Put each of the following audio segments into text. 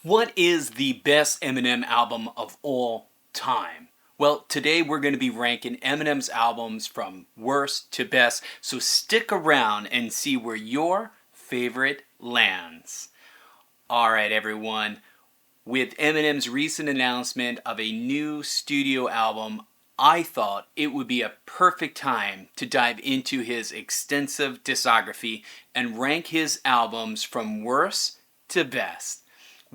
What is the best Eminem album of all time? Well, today we're going to be ranking Eminem's albums from worst to best, so stick around and see where your favorite lands. Alright everyone, with Eminem's recent announcement of a new studio album, I thought it would be a perfect time to dive into his extensive discography and rank his albums from worst to best.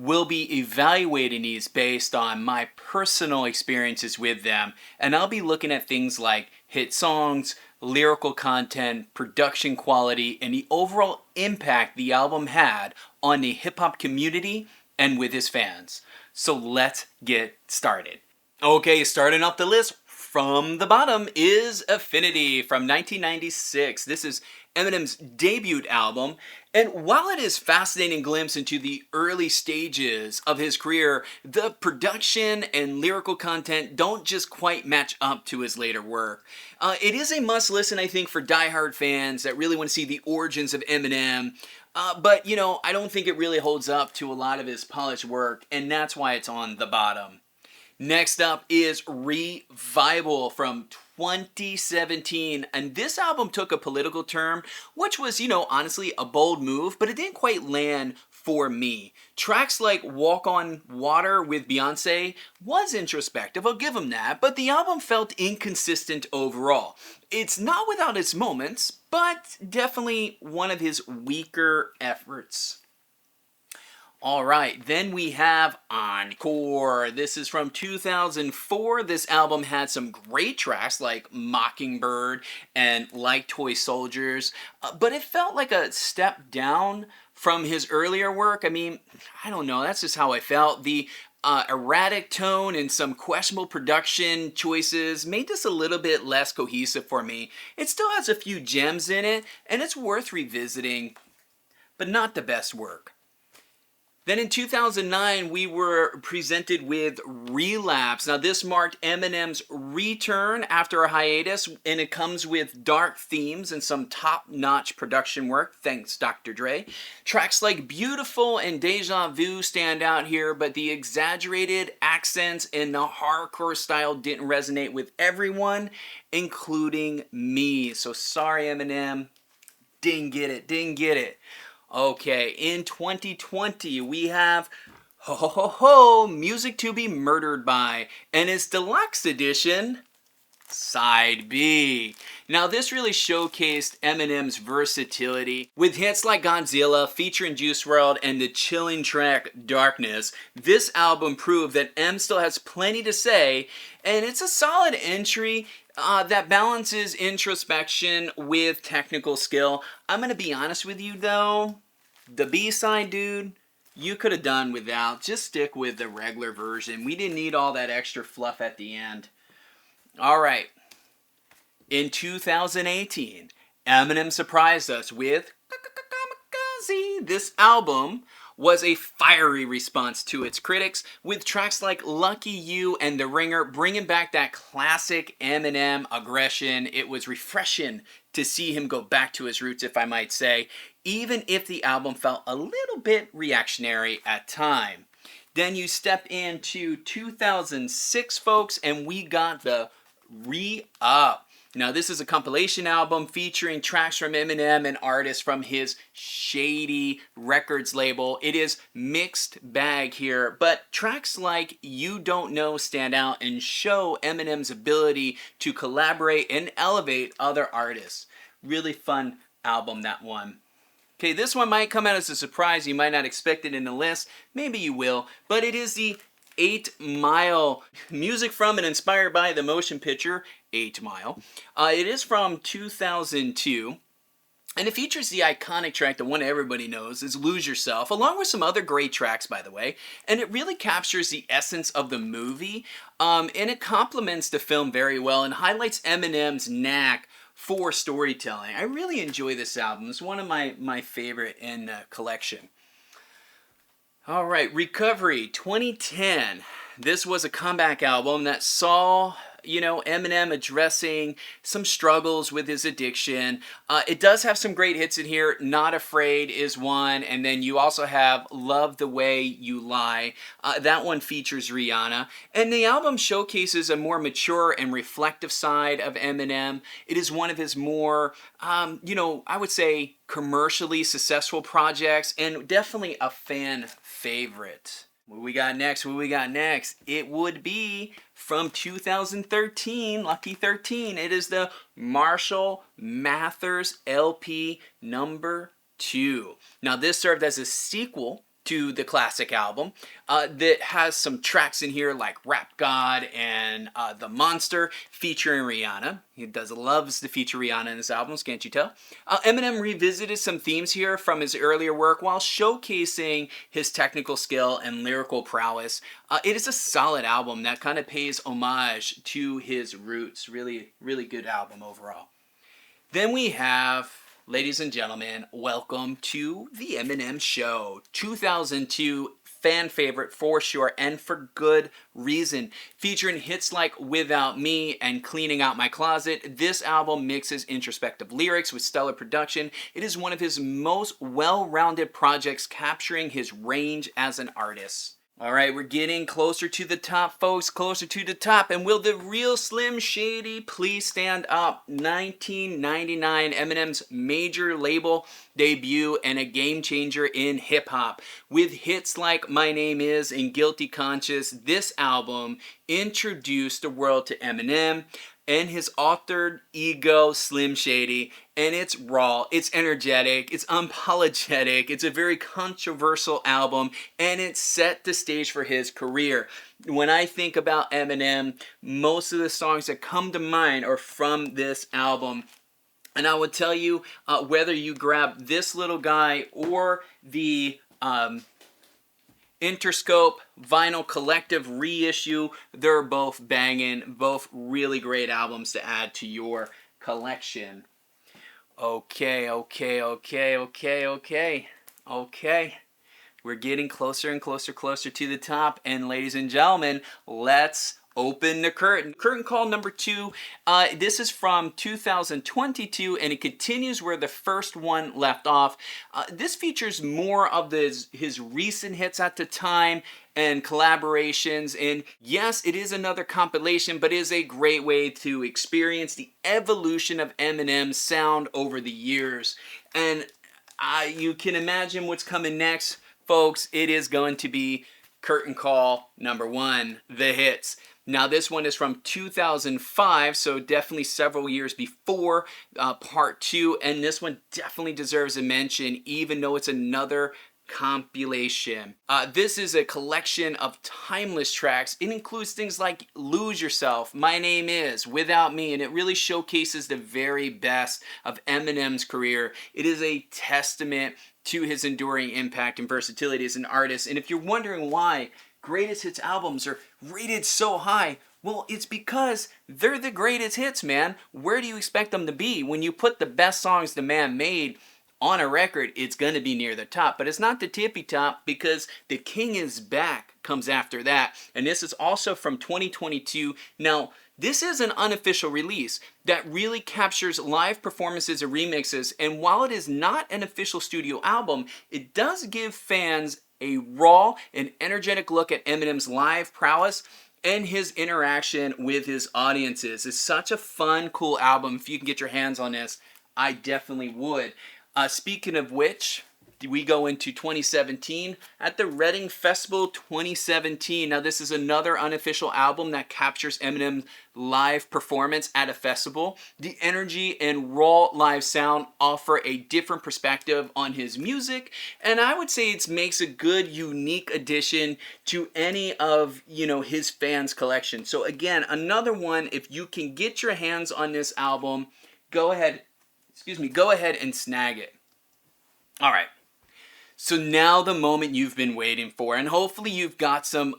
We'll be evaluating these based on my personal experiences with them, and I'll be looking at things like hit songs, lyrical content, production quality, and the overall impact the album had on the hip-hop community and with his fans. So let's get started. Okay, starting off the list from the bottom is Affinity from 1996. This is Eminem's debut album, and while it is a fascinating glimpse into the early stages of his career, the production and lyrical content don't just quite match up to his later work. It is a must listen, I think, for diehard fans that really want to see the origins of Eminem. But, I don't think it really holds up to a lot of his polished work, and that's why it's on the bottom. Next up is Revival from 2017, and this album took a political turn, which was, honestly a bold move, but it didn't quite land for me. Tracks like Walk on Water with Beyoncé was introspective, I'll give him that, but the album felt inconsistent overall. It's not without its moments, but definitely one of his weaker efforts. Alright, then we have Encore. This is from 2004. This album had some great tracks like Mockingbird and Like Toy Soldiers, but it felt like a step down from his earlier work. I don't know, that's just how I felt. The erratic tone and some questionable production choices made this a little bit less cohesive for me. It still has a few gems in it, and it's worth revisiting, but not the best work. Then in 2009, we were presented with Relapse. Now this marked Eminem's return after a hiatus, and it comes with dark themes and some top-notch production work, thanks Dr. Dre. Tracks like Beautiful and Déjà Vu stand out here, but the exaggerated accents and the hardcore style didn't resonate with everyone, including me. So sorry Eminem, didn't get it. Okay, in 2020, we have Music to be Murdered By, and its deluxe edition, Side B. Now this really showcased Eminem's versatility. With hits like Godzilla, featuring Juice WRLD, and the chilling track Darkness, this album proved that M still has plenty to say, and it's a solid entry that balances introspection with technical skill. I'm gonna be honest with you though, the B-side, dude, you could have done without. Just stick with the regular version. We didn't need all that extra fluff at the end. Alright, in 2018, Eminem surprised us with Kamikaze. This album was a fiery response to its critics, with tracks like Lucky You and The Ringer bringing back that classic Eminem aggression. It was refreshing to see him go back to his roots, if I might say, even if the album felt a little bit reactionary at time. Then you step into 2006, folks, and we got the Re-Up. Now this is a compilation album featuring tracks from Eminem and artists from his Shady Records label. It is mixed bag here, but tracks like You Don't Know stand out and show Eminem's ability to collaborate and elevate other artists. Really fun album, that one. Okay, this one might come out as a surprise. You might not expect it in the list. Maybe you will, but it is the 8 Mile, music from and inspired by the motion picture 8 Mile. It is from 2002, and it features the iconic track, the one everybody knows, is Lose Yourself, along with some other great tracks, by the way, and it really captures the essence of the movie, and it complements the film very well and highlights Eminem's knack for storytelling. I really enjoy this album. It's one of my favorite in the collection. Alright, Recovery 2010. This was a comeback album that saw Eminem addressing some struggles with his addiction. It does have some great hits in here. Not Afraid is one, and then you also have Love the Way You Lie. That one features Rihanna, and the album showcases a more mature and reflective side of Eminem. It is one of his more, I would say, commercially successful projects, and definitely a fan favorite. What we got next? It would be from 2013, Lucky 13. It is the Marshall Mathers LP number 2. Now this served as a sequel to the classic album that has some tracks in here like Rap God and The Monster featuring Rihanna. He loves to feature Rihanna in his albums, can't you tell? Eminem revisited some themes here from his earlier work while showcasing his technical skill and lyrical prowess. It is a solid album that kind of pays homage to his roots. Really, really good album overall. Then we have, ladies and gentlemen, welcome to the Eminem Show. 2002 fan favorite for sure, and for good reason. Featuring hits like Without Me and Cleaning Out My Closet, this album mixes introspective lyrics with stellar production. It is one of his most well-rounded projects, capturing his range as an artist. All right, we're getting closer to the top, folks, closer to the top. And will the real Slim Shady please stand up? 1999, Eminem's major label debut and a game changer in hip-hop. With hits like My Name Is and Guilty Conscious, this album introduced the world to Eminem and his altered ego, Slim Shady, and it's raw, it's energetic, it's unapologetic, it's a very controversial album, and it set the stage for his career. When I think about Eminem, most of the songs that come to mind are from this album. And I would tell you, whether you grab this little guy or the Interscope Vinyl Collective reissue, they're both banging, both really great albums to add to your collection. Okay. We're getting closer and closer to the top, and ladies and gentlemen, let's open the curtain. Curtain call number 2. This is from 2022, and it continues where the first one left off. This features more of his recent hits at the time and collaborations. And yes, it is another compilation, but it is a great way to experience the evolution of Eminem's sound over the years. And you can imagine what's coming next, folks. It is going to be curtain call number 1, the hits. Now this one is from 2005, so definitely several years before part 2, and this one definitely deserves a mention, even though it's another compilation. This is a collection of timeless tracks. It includes things like Lose Yourself, My Name Is, Without Me, and it really showcases the very best of Eminem's career. It is a testament to his enduring impact and versatility as an artist. And if you're wondering why greatest hits albums are rated so high, well, it's because they're the greatest hits, man. Where do you expect them to be? When you put the best songs the man made on a record, it's going to be near the top. But it's not the tippy top, because The King Is Back comes after that. And this is also from 2022. Now, this is an unofficial release that really captures live performances and remixes. And while it is not an official studio album, it does give fans a raw and energetic look at Eminem's live prowess and his interaction with his audiences. It's such a fun, cool album. If you can get your hands on this, I definitely would. Speaking of which, we go into 2017 at the Reading Festival 2017. Now this is another unofficial album that captures Eminem's live performance at a festival. The energy and raw live sound offer a different perspective on his music, and I would say it makes a good, unique addition to any of his fans' collection. So again, another one, if you can get your hands on this album, go ahead and snag it. All right. So now the moment you've been waiting for, and hopefully you've got some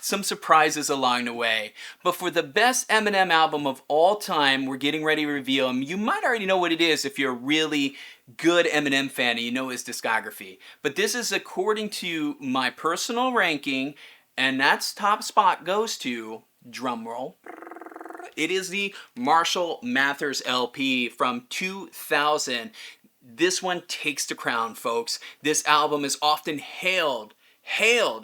surprises along the way. But for the best Eminem album of all time, we're getting ready to reveal him. You might already know what it is if you're a really good Eminem fan and you know his discography. But this is according to my personal ranking, and that's top spot goes to, drumroll, It is the Marshall Mathers LP from 2000. This one takes the crown, folks. This album is often hailed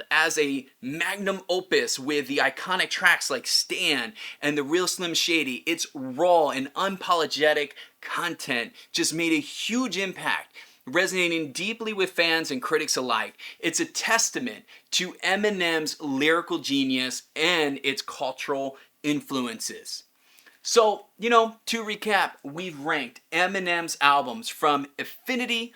as a magnum opus with the iconic tracks like Stan and The Real Slim Shady. Its raw and unapologetic content just made a huge impact, resonating deeply with fans and critics alike. It's a testament to Eminem's lyrical genius and its cultural influences. So, to recap, we've ranked Eminem's albums from Infinity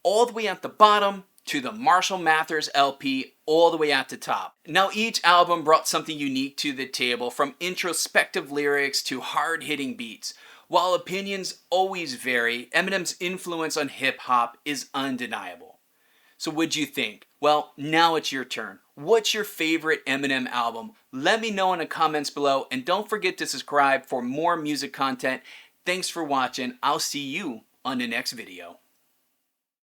all the way at the bottom to the Marshall Mathers LP all the way at the top. Now, each album brought something unique to the table, from introspective lyrics to hard-hitting beats. While opinions always vary, Eminem's influence on hip-hop is undeniable. So what'd you think? Well, now it's your turn. What's your favorite Eminem album? Let me know in the comments below, and don't forget to subscribe for more music content. Thanks for watching. I'll see you on the next video.